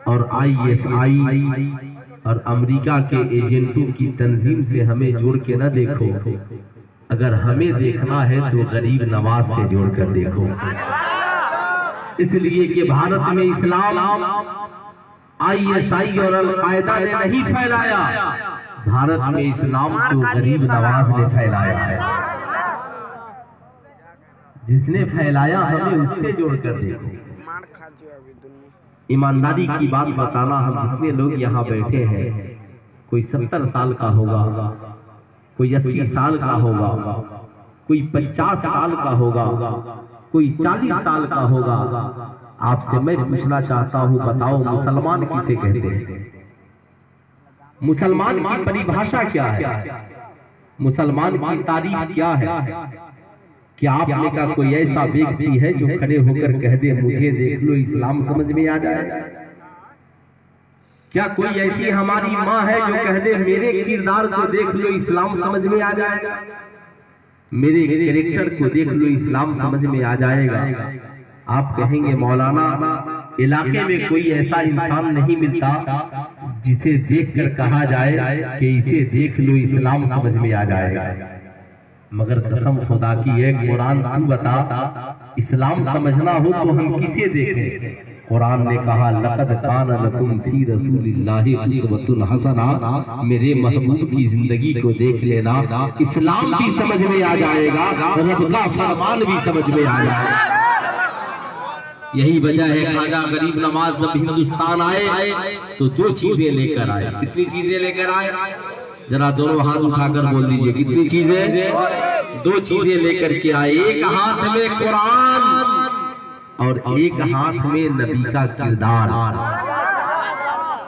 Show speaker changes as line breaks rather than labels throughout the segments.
اور ISI اور امریکہ کے ایجنٹوں کی تنظیم سے ہمیں جوڑ کے نہ دیکھو، اگر ہمیں دیکھنا ہے تو غریب نواز سے جوڑ کر دیکھو۔ اس لیے کہ بھارت میں اسلام ISI اور القاعدہ نے نہیں پھیلایا، بھارت میں اسلام تو غریب نواز نے پھیلایا ہے۔ جس نے پھیلایا ہمیں اس سے جوڑ کر دیکھو۔ ایمانداری کی بات بتانا، ہم جتنے لوگ یہاں بیٹھے ہیں، کوئی 70 سال کا ہوگا، کوئی 80 سال کا ہوگا، کوئی 50 سال کا ہوگا، کوئی 40 سال کا ہوگا۔ آپ سے میں پوچھنا چاہتا ہوں، بتاؤ مسلمان کسے کہتے ہیں؟ مسلمان کی پریبھاشا کیا ہے؟ مسلمان کی تعریف کیا ہے؟ کیا آپ نے کہا کوئی ایسا ویکتی ہے جو کھڑے ہو کر کہہ دے مجھے دیکھ لو اسلام سمجھ میں آ جائے؟ کیا کوئی ایسی ہماری ماں ہے جو کہہ دے میرے کردار کو دیکھ لو اسلام سمجھ میں آ جائے گا، میرے کریکٹر کو دیکھ لو اسلام سمجھ میں آ جائے گا؟ آپ کہیں گے مولانا علاقے میں کوئی ایسا انسان نہیں ملتا جسے دیکھ کر کہا جائے کہ اسے دیکھ لو اسلام سمجھ میں آ جائے گا۔ مگر قسم خدا کی ایک قرآن تو بتا، اسلام سمجھنا ہو تو ہم کسے دیکھیں؟ قرآن نے کہا لَقَدْ كَانَ لَكُمْ فِي رَسُولِ اللَّهِ أُسْوَةٌ حَسَنَةٌ، میرے محبوب کی زندگی کو دیکھ لینا، اسلام بھی سمجھ میں آ جائے گا، رب کا فرمان بھی سمجھ میں آ جائے گا۔ یہی وجہ ہے خواجہ غریب نواز جب ہندوستان آئے تو 2 چیزیں لے کر آئے۔ کتنی چیزیں لے کر آئے؟ ذرا دونوں ہاتھ اٹھا کر بول دیجئے، کتنی چیزیں؟ 2 چیزیں لے کر کے آئے، ایک ہاتھ میں قرآن اور ایک ہاتھ میں نبی کا کردار۔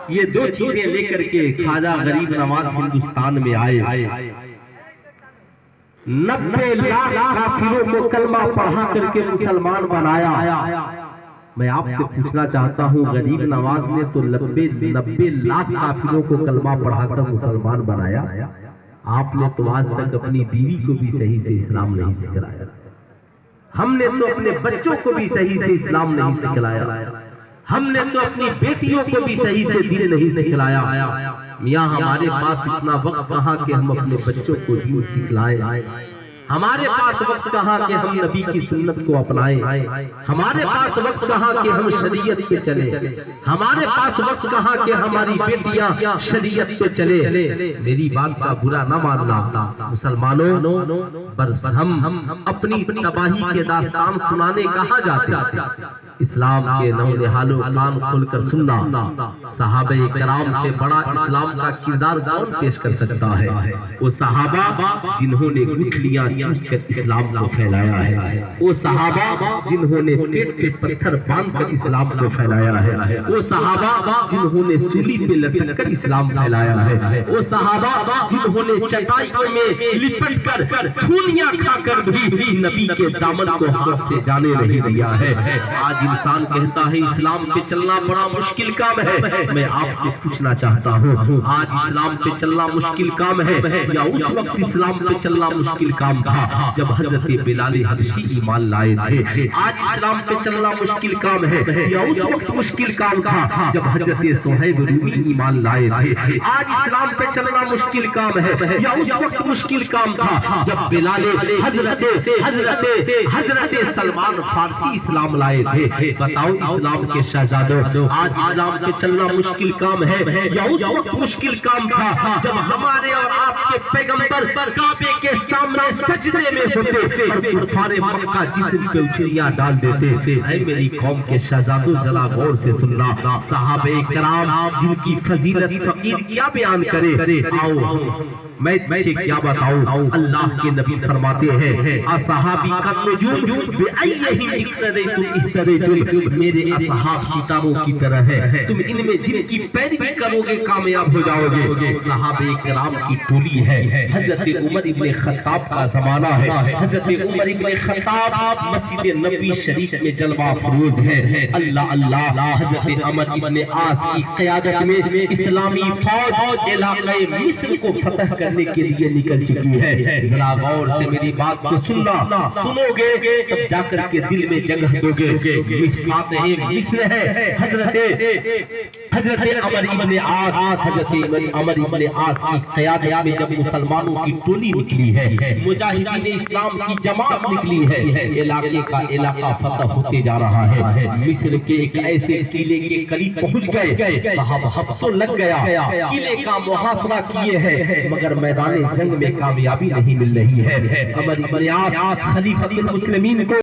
یہ 2 چیزیں لے کر کے خواجہ غریب نواز ہندوستان میں آئے۔ 90 لاکھ کافروں کو کلمہ پڑھا کر کے مسلمان بنایا۔ میں آپ سے پوچھنا چاہتا ہوں، غریب نواز نے تو 90 لاکھ کافروں کو کلمہ پڑھا کر مسلمان بنایا، آپ نے تو آج تک اپنی بیوی کو بھی صحیح سے اسلام نہیں سکھلایا، ہم نے تو اپنے بچوں کو بھی صحیح سے اسلام نہیں سکھلایا، ہم نے تو اپنی بیٹیوں کو بھی صحیح سے دین نہیں سکھلایا۔ میاں ہمارے پاس اتنا وقت کہاں کہ ہم اپنے بچوں کو دین سکھلائیں، ہمارے پاس وقت کہاں کہ ہم نبی کی سنت کو اپنائیں، ہمارے پاس وقت کہاں کہ ہم شریعت پہ چلیں، ہمارے پاس وقت کہاں کہ ہماری بیٹیاں شریعت پہ چلیں۔ میری بات کا برا نہ ماننا مسلمانوں، بس ہم اپنی تباہی کے داستان سنانے کہاں جاتے ہیں؟ اسلام کے نونہالوں کان کھول کر سننا، صحابہ کرام سے بڑا اسلام کا کردار کون پیش کر سکتا ہے؟ وہ صحابہ جنہوں نے گٹھلیاں چوس کر اسلام کو پھیلایا ہے، وہ صحابہ جنہوں نے پیٹ پہ پتھر باندھ کر اسلام کو پھیلایا ہے، وہ صحابہ جنہوں نے سولی پہ لٹک کر اسلام پھیلایا ہے، وہ صحابہ جنہوں نے چٹائیوں میں لپٹ کر دھولیاں کھا کر بھی نبی کے دامن کو ہاتھ سے جانے نہیں دیا ہے۔ آج انسان کہتا ہے اسلام پہ چلنا بڑا مشکل کام ہے، میں آپ سے پوچھنا چاہتا ہوں، آج اسلام پہ چلنا مشکل کام ہے یا اس وقت اسلام پہ چلنا مشکل کام تھا جب حضرت بلال حبشی ایمان لائے تھے؟ آج اسلام پہ چلنا مشکل کام ہے یا اس وقت مشکل کام تھا جب حضرت صہیب رومی ایمان لائے تھے؟ آج اسلام پہ چلنا مشکل کام ہے یا اس وقت مشکل کام تھا جب بلال حضرت سلمان فارسی اسلام لائے تھے؟ بتاؤ اسلام کے شہزادوں، آج اسلام پہ چلنا مشکل کام ہے یا اس وقت مشکل کام تھا جب ہمارے اور آپ کے پیغمبر کعبے کے سامنے سجدے میں ہوتے اور کفار مکہ جسم پہ اچھلیاں ڈال دیتے؟ اے میری قوم کے شہزادوں، ذرا غور سے سننا، صحابہ کرام جن کی فضیلت فقیر کیا بیان کرے، آؤ میں تجھے کیا بتاؤں۔ اللہ کے نبی فرماتے ہیں اصحابی کا نجوم بأیہم اقتدیتم اہتدیتم، میرے اصحاب ستاروں کی طرح ہے، تم ان میں جن کی پیروی کرو گے کامیاب ہو جاؤ گے۔ صحابہ کرام کی ٹولی ہے، حضرت عمر ابن خطاب کا زمانہ ہے، حضرت عمر ابن خطاب مسجد نبوی شریف میں جلوہ افروز ہے، اللہ اللہ۔ حضرت عمر ابن عاص کی قیادت میں اسلامی فوج علاقہ مصر کو فتح کرنے کے لیے نکل چکی ہے۔ ذرا غور سے میری بات کو سننا، سنو گے تب جا کر کے دل میں جگہ دو گے۔ مشکات مصر ہے حضرت عمر ابن عاص کی قیادت میں جب مسلمانوں کی ٹولی نکلی ہے، مجاہدین اسلام کی جماعت نکلی ہے، علاقے کا علاقہ فتح ہوتے جا رہا ہے، مصر کے ایک ایسے قلعے کے قریب پہنچ گئے، صاحب تو لگ گیا، قلعے کا محاصرہ کیے ہیں مگر میدان جنگ میں کامیابی نہیں مل رہی ہے۔ عمر ابن عاص خلیفۃ المسلمین کو